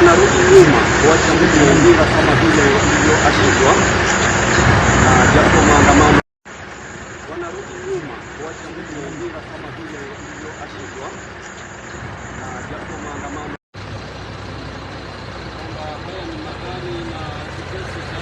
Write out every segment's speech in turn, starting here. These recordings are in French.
wanarudi nyuma kuacha Uvira kama vile ilivyoashiriwa na japo maandamano, wanarudi nyuma kuacha Uvira kama vile ilivyoashiriwa na japo maandamano. Haya ni magari na kikosi cha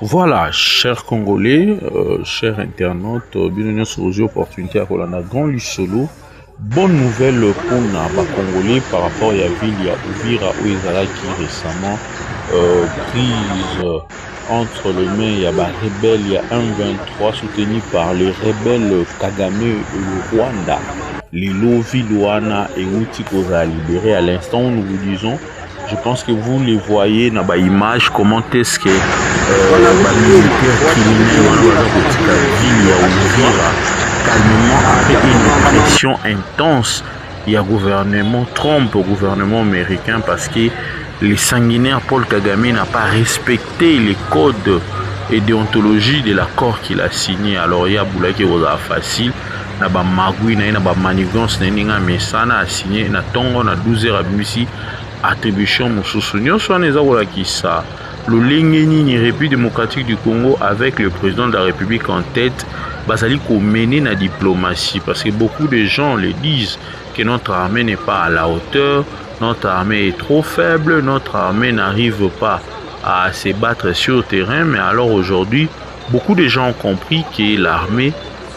Voilà, chers Congolais, chers internautes, bienvenue sur les opportunités à Rolanda Grand Lussolo. Bonne nouvelle pour les Congolais par rapport à la ville de Uvira où ils allaient qui récemment prise entre les mains, il y a des rebelles, il y a un 23 soutenu par les rebelles Kagame et le Rwanda. Lilo Vilouana et Outikoza libérés à l'instant où nous vous disons. Je pense que vous les voyez dans l'image, comment est-ce que les militaires criminels calmement après une pression intense. Il y a gouvernement Trump, gouvernement américain, parce que les sanguinaires Paul Kagame n'a pas respecté les codes et déontologie de l'accord qu'il a signé. Alors il y a Boulaki Rosa facile, na ba magui na ba manigance na ninga mesana a signé na tongo na 12h à bimisi attribution mosusu nyonso wana eza kolakisa lolenge nini République démocratique du Congo avec le président de la République en tête bazali mener na diplomatie, parce que beaucoup de gens le disent que notre armée n'est pas à la hauteur, notre armée est trop faible, notre armée n'arrive pas à se battre sur le terrain. Mais alors aujourd'hui beaucoup de gens ont compris que l'armée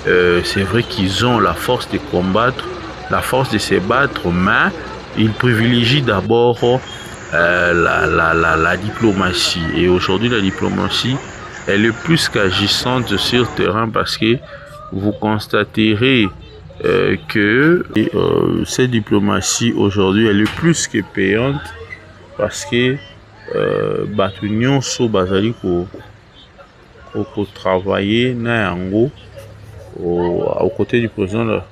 c'est vrai qu'ils ont la force de combattre, la force de se battre, mais ils privilégient d'abord la diplomatie. Et aujourd'hui, la diplomatie, elle est plus qu'agissante sur le terrain, parce que vous constaterez que cette diplomatie aujourd'hui, elle est plus que payante, parce que Batunion so bazali ko travailler na yango aux côtés du président.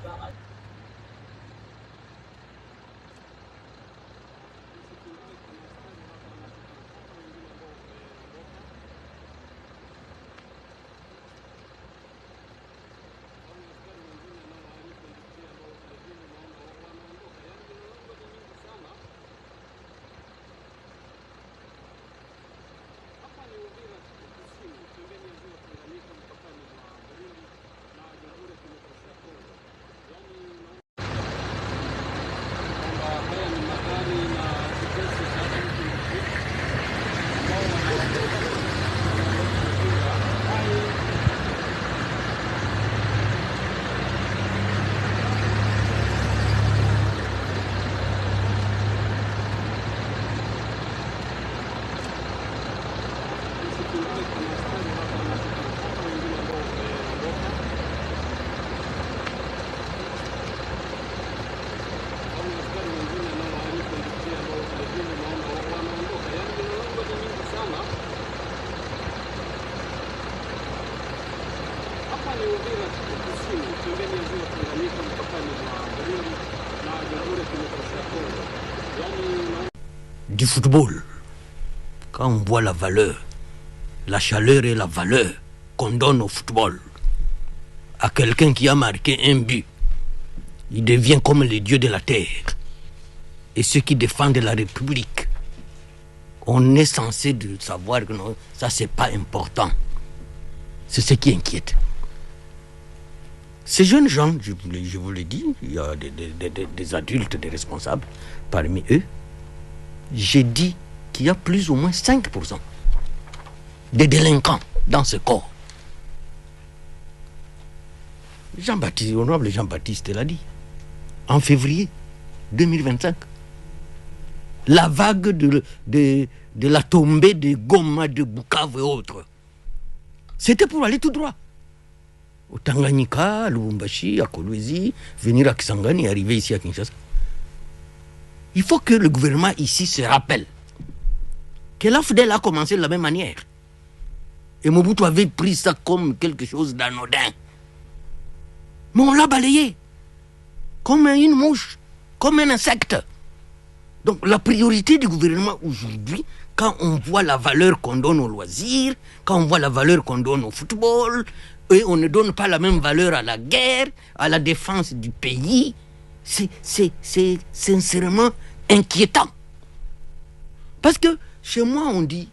Du football, quand on voit la valeur, la chaleur et la valeur qu'on donne au football, à quelqu'un qui a marqué un but, il devient comme les dieux de la terre. Et ceux qui défendent la République, on est censé de savoir que non, ça c'est pas important. C'est ce qui inquiète. Ces jeunes gens, je vous l'ai dit, il y a des adultes, des responsables parmi eux. J'ai dit qu'il y a plus ou moins 5% de délinquants dans ce corps. Jean-Baptiste, honorable Jean-Baptiste l'a dit, en février 2025. la vague de la tombée de Goma, de Bukavu et autres. C'était pour aller tout droit. Au Tanganyika, à Lubumbashi, à Kolwezi, venir à Kisangani et arriver ici à Kinshasa. Il faut que le gouvernement ici se rappelle que l'AFDEL a commencé de la même manière. Et Mobutu avait pris ça comme quelque chose d'anodin. Mais on l'a balayé comme une mouche, comme un insecte. Donc la priorité du gouvernement aujourd'hui, quand on voit la valeur qu'on donne aux loisirs, quand on voit la valeur qu'on donne au football, et on ne donne pas la même valeur à la guerre, à la défense du pays, c'est sincèrement inquiétant. Parce que chez moi on dit,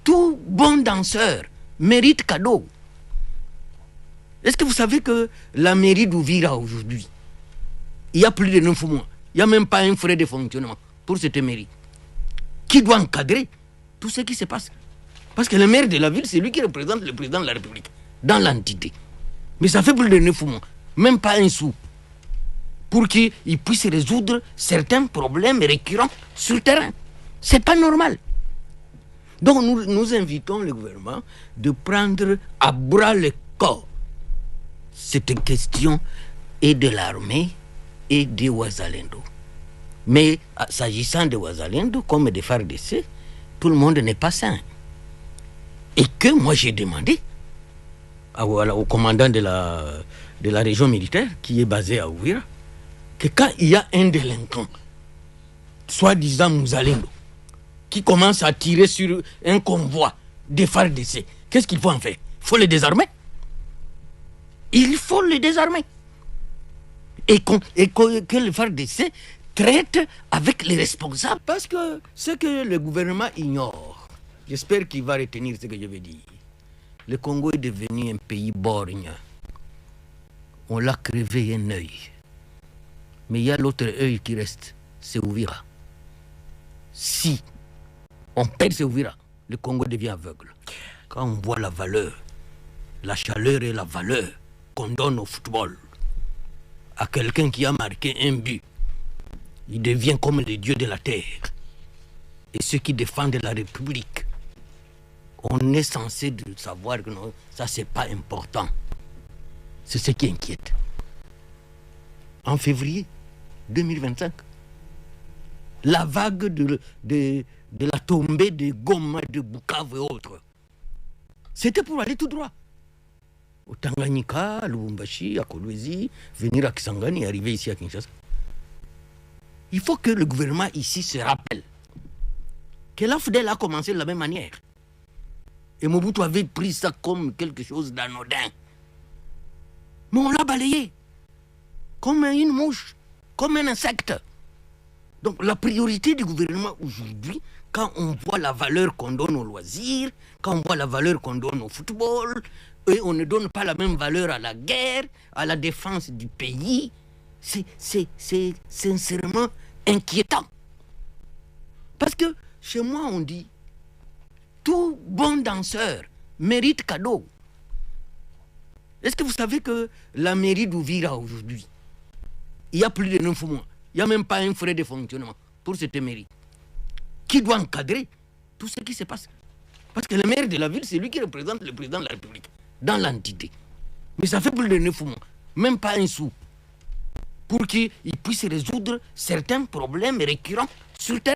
tout bon danseur mérite cadeau. Est-ce que vous savez que la mairie d'Ouvira aujourd'hui, il y a plus de 9 mois, il n'y a même pas un frais de fonctionnement pour cette mairie. Qui doit encadrer tout ce qui se passe? Parce que le maire de la ville, c'est lui qui représente le président de la République dans l'entité. Mais ça fait plus de 9 mois, même pas un sou, pour qu'il puisse résoudre certains problèmes récurrents sur le terrain. C'est pas normal. Donc nous invitons le gouvernement de prendre à bras le corps cette question et de l'armée et des Wazalendo. Mais s'agissant de Wazalendo, comme des FARDC, tout le monde n'est pas sain. Et que moi j'ai demandé au commandant de la région militaire, qui est basé à Ouvira, que quand il y a un délinquant, soi-disant Mouzalendo, qui commence à tirer sur un convoi des FARDC, qu'est-ce qu'il faut en faire? Il faut les désarmer. Il faut les désarmer. Et que le FARDC traite avec les responsables. Parce que ce que le gouvernement ignore, j'espère qu'il va retenir ce que je vais dire. Le Congo est devenu un pays borgne. On l'a crevé un œil. Mais il y a l'autre œil qui reste, c'est Ouvira. Si on perd ce Ouvira, le Congo devient aveugle. Quand on voit la valeur, la chaleur et la valeur qu'on donne au football, à quelqu'un qui a marqué un but, il devient comme les dieux de la terre. Et ceux qui défendent la République, on est censé savoir que non, ça c'est pas important. C'est ce qui inquiète. En février 2025, la vague de la tombée de Goma, de Bukavu et autres, c'était pour aller tout droit. Au Tanganyika, à Lubumbashi, à Kolwezi, venir à Kisangani et arriver ici à Kinshasa. Il faut que le gouvernement ici se rappelle que l'AFDEL a commencé de la même manière. Et Mobutu avait pris ça comme quelque chose d'anodin. Mais on l'a balayé comme une mouche, comme un insecte. Donc la priorité du gouvernement aujourd'hui, quand on voit la valeur qu'on donne aux loisirs, quand on voit la valeur qu'on donne au football, et on ne donne pas la même valeur à la guerre, à la défense du pays, c'est sincèrement inquiétant. Parce que chez moi on dit, tout bon danseur mérite cadeau. Est-ce que vous savez que la mairie d'Ouvira aujourd'hui, il y a plus de 9 mois, il n'y a même pas un frais de fonctionnement pour cette mairie. Qui doit encadrer tout ce qui se passe? Parce que le maire de la ville, c'est lui qui représente le président de la République dans l'entité. Mais ça fait plus de 9 mois, même pas un sou, pour qu'il puisse résoudre certains problèmes récurrents sur le terrain.